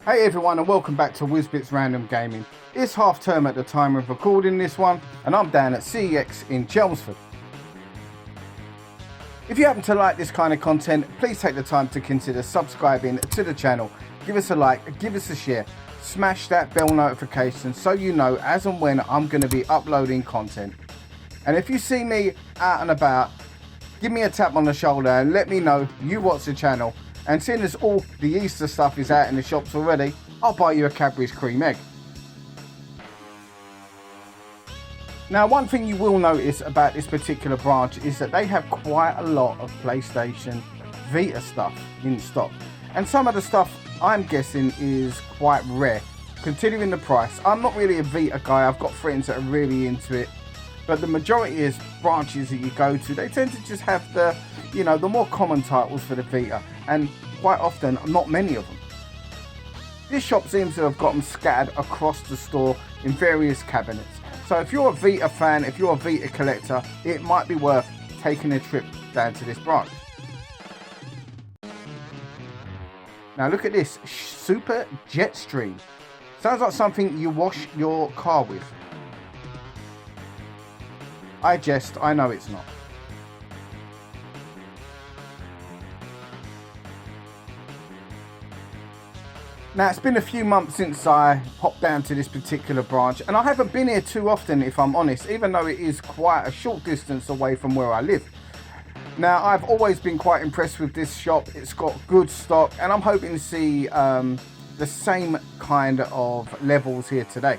Hey everyone, and welcome back to Wizbit's Random Gaming. It's half term at the time of recording this one, and I'm down at CEX in Chelmsford. If you happen to like this kind of content, please take the time to consider subscribing to the channel. Give us a like, give us a share, smash that bell notification so you know as and when I'm going to be uploading content. And if you see me out and about, give me a tap on the shoulder and let me know you watch the channel. And seeing as all the Easter stuff is out in the shops already, I'll buy you a Cadbury's cream egg. Now, one thing you will notice about this particular branch is that they have quite a lot of PlayStation Vita stuff in stock. And some of the stuff I'm guessing is quite rare, considering the price. I'm not really a Vita guy, I've got friends that are really into it. But the majority of branches that you go to, they tend to just have the more common titles for the Vita, and quite often not many of them. This shop seems to have got them scattered across the store in various cabinets. So if you're a Vita fan, if you're a Vita collector, it might be worth taking a trip down to this branch. Now look at this, Super Jetstream. Sounds like something you wash your car with. I jest, I know it's not. Now, it's been a few months since I popped down to this particular branch, and I haven't been here too often, if I'm honest, even though it is quite a short distance away from where I live. Now, I've always been quite impressed with this shop. It's got good stock, and I'm hoping to see the same kind of levels here today.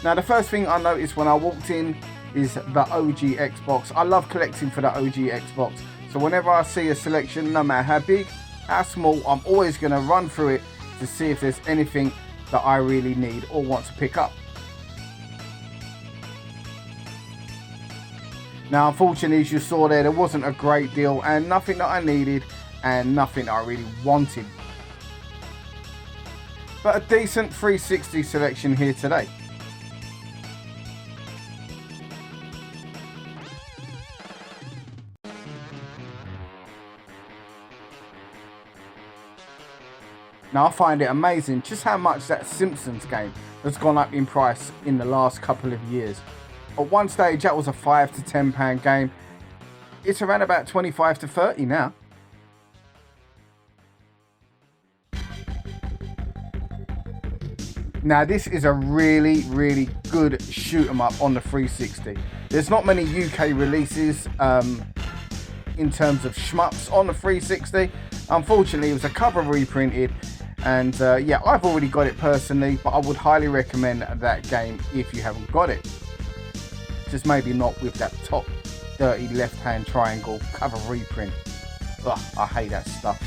Now, the first thing I noticed when I walked in is the OG Xbox. I love collecting for the OG Xbox, so whenever I see a selection, no matter how big, how small, I'm always going to run through it to see if there's anything that I really need or want to pick up. Now, unfortunately, as you saw there wasn't a great deal, and nothing that I needed and nothing that I really wanted. But a decent 360 selection here today. Now, I find it amazing just how much that Simpsons game has gone up in price in the last couple of years. At one stage, that was a £5 to £10 game. It's around about 25 to 30 now. Now, this is a really, really good shoot 'em up on the 360. There's not many UK releases in terms of shmups on the 360. Unfortunately, it was a cover reprinted. And yeah, I've already got it personally, but I would highly recommend that game if you haven't got it. Just maybe not with that top dirty left-hand triangle cover reprint. Ugh, I hate that stuff.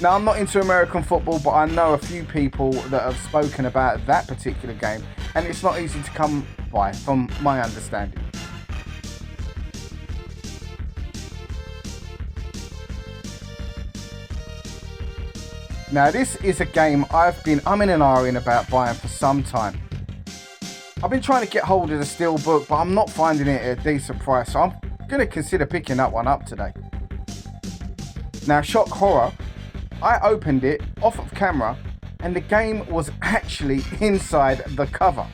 Now, I'm not into American football, but I know a few people that have spoken about that particular game, and it's not easy to come by from my understanding. Now, this is a game I've been umming and ahhing about buying for some time. I've been trying to get hold of the Steelbook, but I'm not finding it at a decent price, so I'm going to consider picking that one up today. Now, shock horror, I opened it off of camera, and the game was actually inside the cover.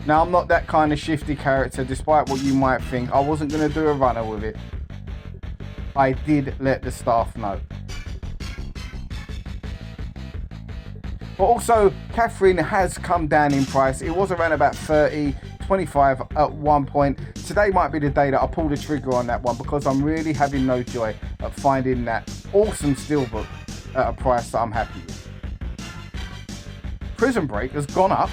Now, I'm not that kind of shifty character, despite what you might think. I wasn't going to do a runner with it. I did let the staff know. But also, Catherine has come down in price. It was around about 30, 25 at one point. Today might be the day that I pull the trigger on that one, because I'm really having no joy at finding that awesome Steelbook at a price that I'm happy with. Prison Break has gone up.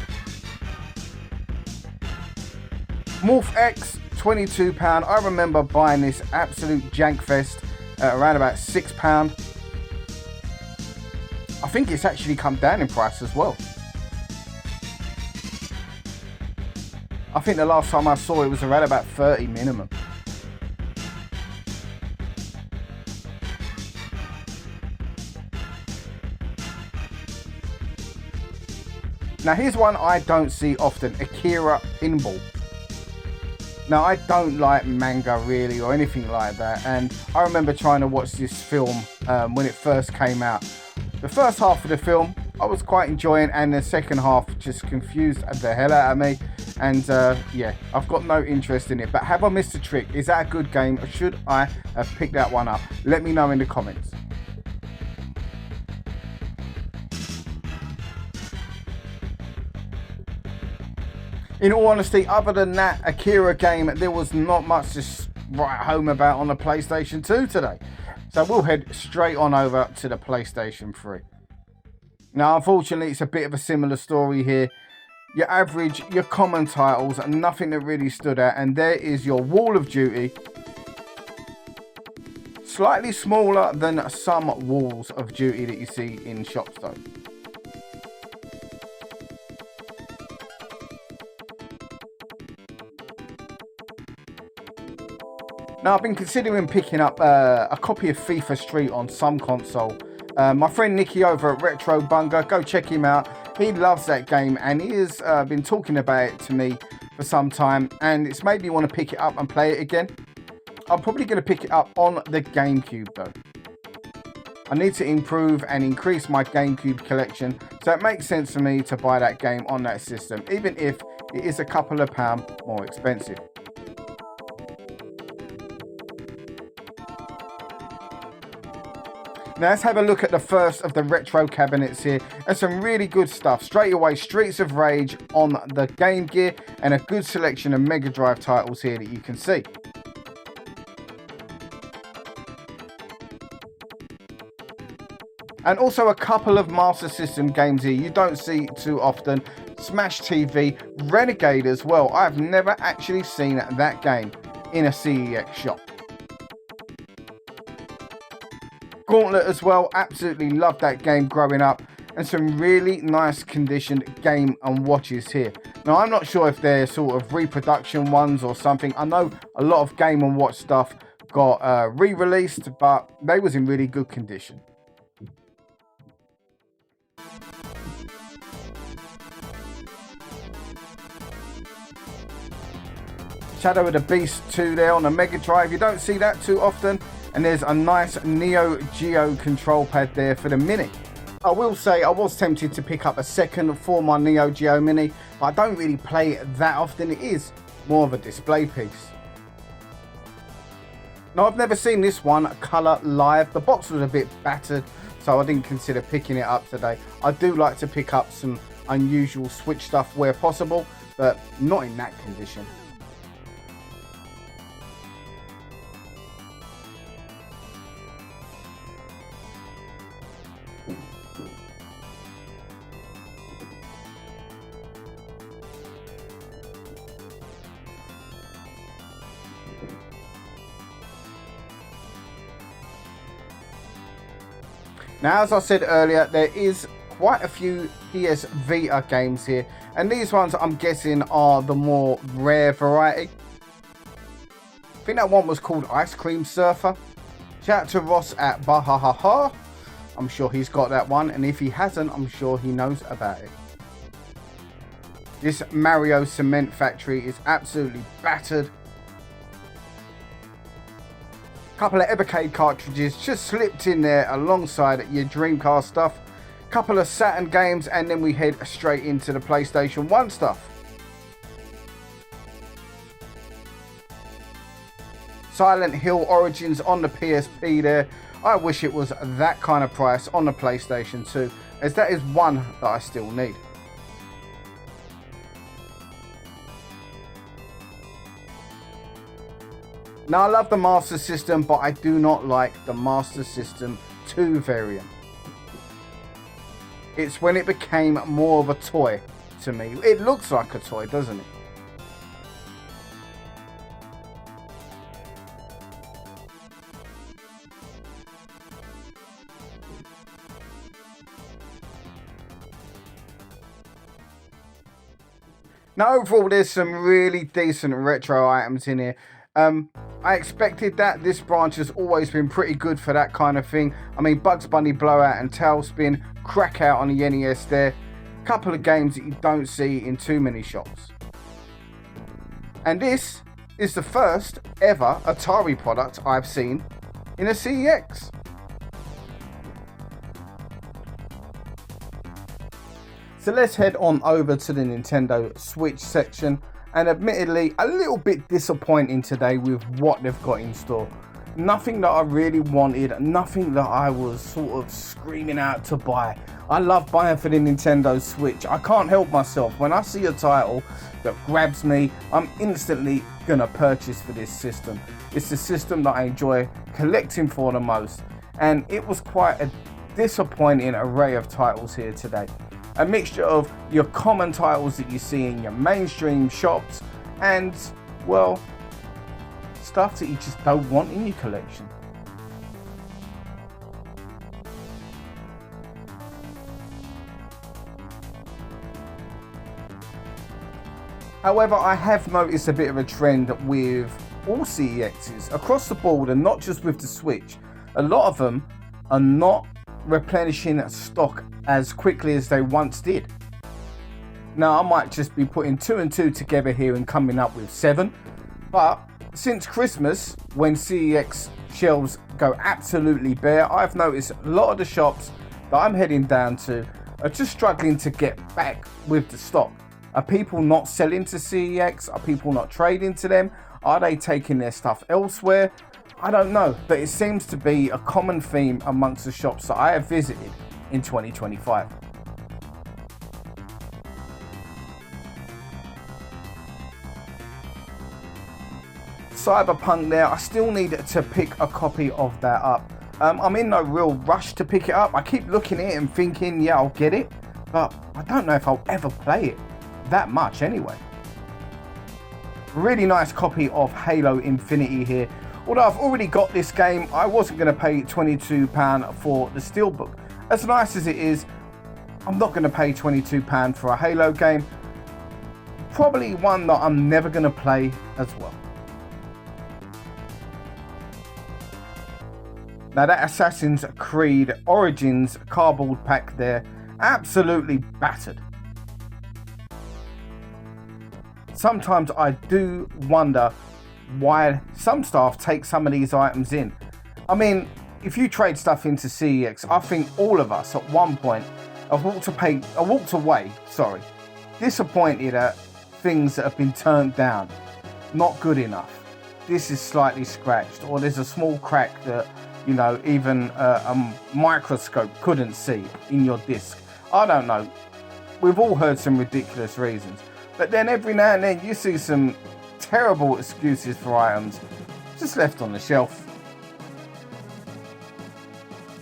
Morph X, £22. I remember buying this absolute jank fest at around about £6. I think it's actually come down in price as well. I think the last time I saw it was around about 30 minimum. Now, here's one I don't see often, Akira Pinball. Now, I don't like manga really or anything like that, and I remember trying to watch this film when it first came out. The first half of the film I was quite enjoying, and the second half just confused the hell out of me, and yeah, I've got no interest in it. But have I missed a trick? Is that a good game, or should I have picked that one up? Let me know in the comments. In all honesty, other than that Akira game, there was not much to write home about on the PlayStation 2 today. So we'll head straight on over to the PlayStation 3. Now, unfortunately, it's a bit of a similar story here. Your average, your common titles, and nothing that really stood out. And there is your Wall of Duty. Slightly smaller than some Walls of Duty that you see in shops though. Now, I've been considering picking up a copy of FIFA Street on some console. My friend Nicky over at Retro Bunga, go check him out. He loves that game, and he has been talking about it to me for some time, and it's made me want to pick it up and play it again. I'm probably going to pick it up on the GameCube though. I need to improve and increase my GameCube collection, so it makes sense for me to buy that game on that system, even if it is a couple of pounds more expensive. Now let's have a look at the first of the retro cabinets here, and some really good stuff. Straight away, Streets of Rage on the Game Gear, and a good selection of Mega Drive titles here that you can see. And also a couple of Master System games here you don't see too often. Smash TV, Renegade as well. I've never actually seen that game in a CEX shop. Gauntlet as well, absolutely loved that game growing up, and some really nice conditioned Game & Watches here. Now, I'm not sure if they're sort of reproduction ones or something. I know a lot of Game & Watch stuff got re-released, but they was in really good condition. Shadow of the Beast 2 there on the Mega Drive, you don't see that too often. And there's a nice Neo Geo control pad there for the Mini. I will say I was tempted to pick up a second for my Neo Geo Mini, but I don't really play it that often. It is more of a display piece. Now, I've never seen this one colour live. The box was a bit battered, so I didn't consider picking it up today. I do like to pick up some unusual Switch stuff where possible, but not in that condition. Now, as I said earlier, there is quite a few PS Vita games here, and these ones I'm guessing are the more rare variety. I think that one was called Ice Cream Surfer. Shout out to Ross at Bahahaha. I'm sure he's got that one, and if he hasn't, I'm sure he knows about it. This Mario Cement Factory is absolutely battered. Couple of Evercade cartridges just slipped in there alongside your Dreamcast stuff. Couple of Saturn games, and then we head straight into the PlayStation 1 stuff. Silent Hill Origins on the PSP there. I wish it was that kind of price on the PlayStation 2, as that is one that I still need. Now, I love the Master System, but I do not like the Master System 2 variant. It's when it became more of a toy to me. It looks like a toy, doesn't it? Now, overall, there's some really decent retro items in here. I expected that. This branch has always been pretty good for that kind of thing. I mean, Bugs Bunny Blowout and Tailspin, crack out on the NES there. Couple of games that you don't see in too many shops. And this is the first ever Atari product I've seen in a CEX. So let's head on over to the Nintendo Switch section, and admittedly a little bit disappointing today with what they've got in store. Nothing that I really wanted, nothing that I was sort of screaming out to buy. I love buying for the Nintendo Switch. I can't help myself. When I see a title that grabs me, I'm instantly gonna purchase for this system. It's the system that I enjoy collecting for the most, and it was quite a disappointing array of titles here today. A mixture of your common titles that you see in your mainstream shops and, well, stuff that you just don't want in your collection. However, I have noticed a bit of a trend with all CEXs across the board, and not just with the Switch. A lot of them are not replenishing stock as quickly as they once did. Now, I might just be putting 2 and 2 together here and coming up with 7, but since Christmas, when CEX shelves go absolutely bare, I've noticed a lot of the shops that I'm heading down to are just struggling to get back with the stock. Are people not selling to CEX? Are people not trading to them? Are they taking their stuff elsewhere? I don't know, but it seems to be a common theme amongst the shops that I have visited in 2025. Cyberpunk there, I still need to pick a copy of that up. I'm in no real rush to pick it up. I keep looking at it and thinking, yeah, I'll get it, but I don't know if I'll ever play it that much anyway. Really nice copy of Halo Infinity here. Although I've already got this game, I wasn't going to pay £22 for the Steelbook. As nice as it is, I'm not going to pay £22 for a Halo game. Probably one that I'm never going to play as well. Now that Assassin's Creed Origins cardboard pack there, absolutely battered. Sometimes I do wonder why some staff take some of these items in. I mean, if you trade stuff into CEX, I think all of us at one point have walked away, disappointed at things that have been turned down. Not good enough. This is slightly scratched, or there's a small crack that, you know, even a microscope couldn't see in your disc. I don't know. We've all heard some ridiculous reasons. But then every now and then you see some terrible excuses for items just left on the shelf.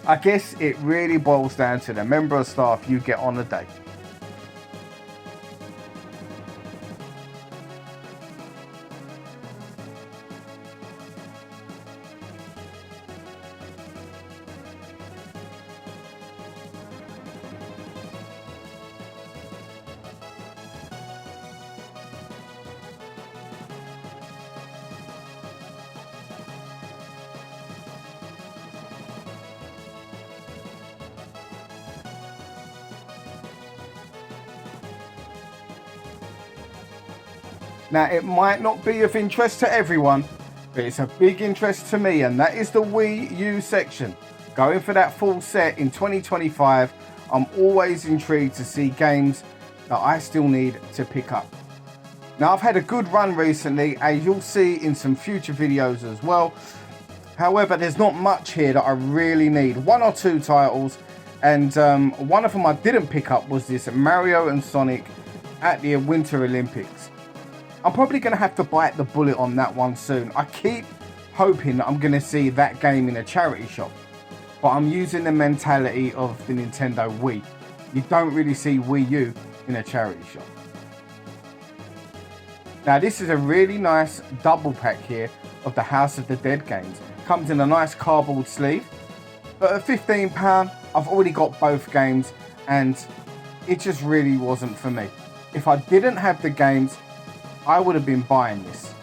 I guess it really boils down to the member of staff you get on a day. Now, it might not be of interest to everyone, but it's a big interest to me, and that is the Wii U section. Going for that full set in 2025, I'm always intrigued to see games that I still need to pick up. Now, I've had a good run recently, as you'll see in some future videos as well. However, there's not much here that I really need. 1 or 2 titles, and one of them I didn't pick up was this Mario and Sonic at the Winter Olympics. I'm probably going to have to bite the bullet on that one soon. I keep hoping that I'm going to see that game in a charity shop, but I'm using the mentality of the Nintendo Wii. You don't really see Wii U in a charity shop. Now, this is a really nice double pack here of the House of the Dead games. Comes in a nice cardboard sleeve, but at £15 I've already got both games, and it just really wasn't for me. If I didn't have the games, I would have been buying this.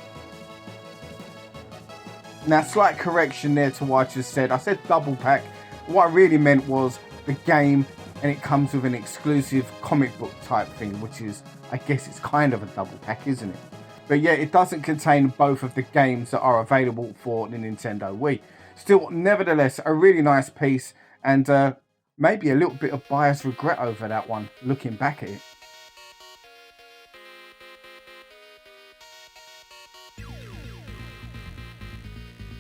Now, slight correction there to what I just said. I said double pack. What I really meant was the game, and it comes with an exclusive comic book type thing, which is, I guess it's kind of a double pack, isn't it? but yet it doesn't contain both of the games that are available for the Nintendo Wii. Still, nevertheless, a really nice piece, and maybe a little bit of biased regret over that one, looking back at it.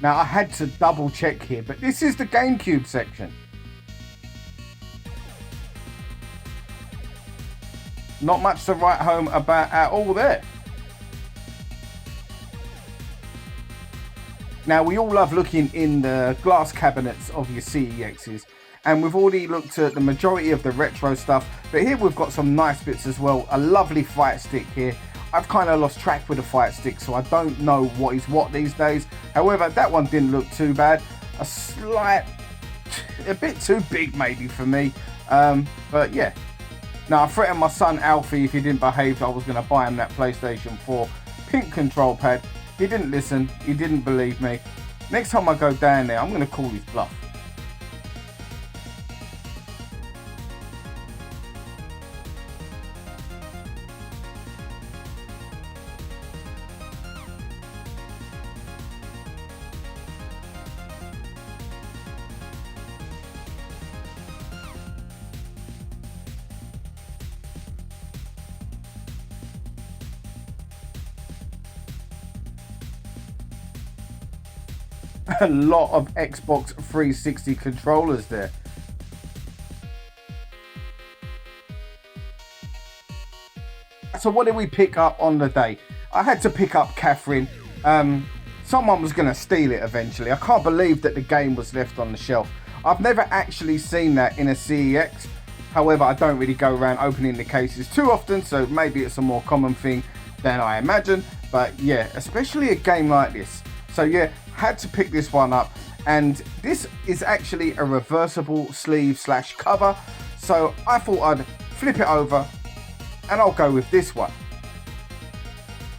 Now, I had to double check here, but this is the GameCube section. Not much to write home about at all there. Now, we all love looking in the glass cabinets of your CEXs, and we've already looked at the majority of the retro stuff, but here we've got some nice bits as well. A lovely fight stick here. I've kind of lost track with the fight stick, so I don't know what is what these days. However, that one didn't look too bad. A bit too big maybe for me, but yeah. Now, I threatened my son Alfie if he didn't behave, I was going to buy him that PlayStation 4 pink control pad. He didn't listen, he didn't believe me. Next time I go down there, I'm going to call his bluff. A lot of Xbox 360 controllers there. So what did we pick up on the day? I had to pick up Catherine. Someone was going to steal it eventually. I can't believe that the game was left on the shelf. I've never actually seen that in a CEX. However, I don't really go around opening the cases too often, so maybe it's a more common thing than I imagine. But yeah, especially a game like this. So yeah, had to pick this one up, and this is actually a reversible sleeve / cover, so I thought I'd flip it over and I'll go with this one.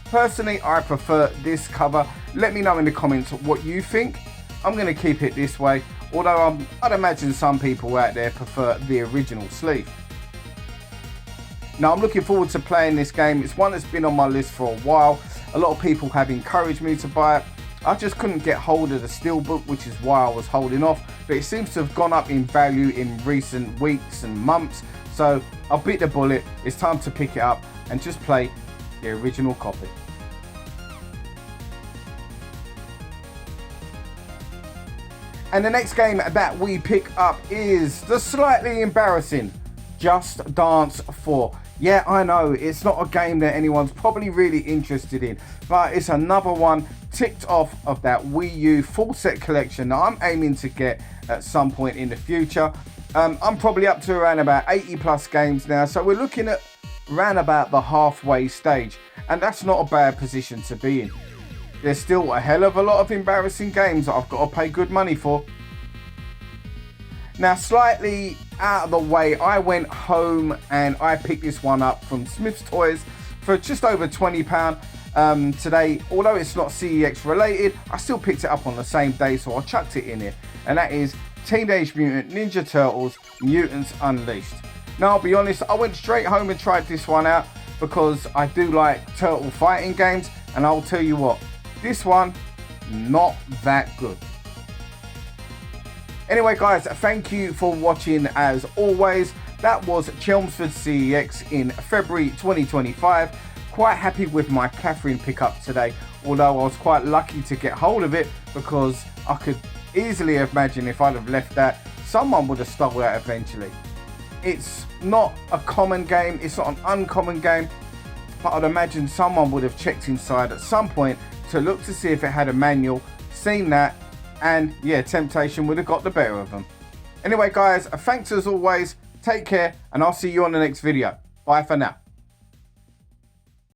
Personally, I prefer this cover. Let me know in the comments what you think. I'm going to keep it this way, although I'd imagine some people out there prefer the original sleeve. Now, I'm looking forward to playing this game. It's one that's been on my list for a while. A lot of people have encouraged me to buy it. I just couldn't get hold of the steelbook, which is why I was holding off, but it seems to have gone up in value in recent weeks and months, so I'll bit the bullet. It's time to pick it up and just play the original copy. And the next game that we pick up is the slightly embarrassing Just Dance 4. Yeah, I know, it's not a game that anyone's probably really interested in, but it's another one ticked off of that Wii U full set collection that I'm aiming to get at some point in the future. I'm probably up to around about 80 plus games now, so we're looking at around about the halfway stage, and that's not a bad position to be in. There's still a hell of a lot of embarrassing games that I've got to pay good money for. Now, slightly out of the way, I went home and I picked this one up from Smith's Toys for just over £20 today. Although it's not CEX related, I still picked it up on the same day, so I chucked it in here. And that is Teenage Mutant Ninja Turtles Mutants Unleashed. Now, I'll be honest, I went straight home and tried this one out because I do like turtle fighting games, and I'll tell you what, this one, not that good. Anyway guys, thank you for watching as always. That was Chelmsford CEX in February 2025. Quite happy with my Catherine pickup today, although I was quite lucky to get hold of it because I could easily imagine if I'd have left that, someone would have stolen that eventually. It's not a common game, it's not an uncommon game, but I'd imagine someone would have checked inside at some point to look to see if it had a manual, seen that, and yeah, temptation would have got the better of them. Anyway guys, thanks as always, take care, and I'll see you on the next video. Bye for now.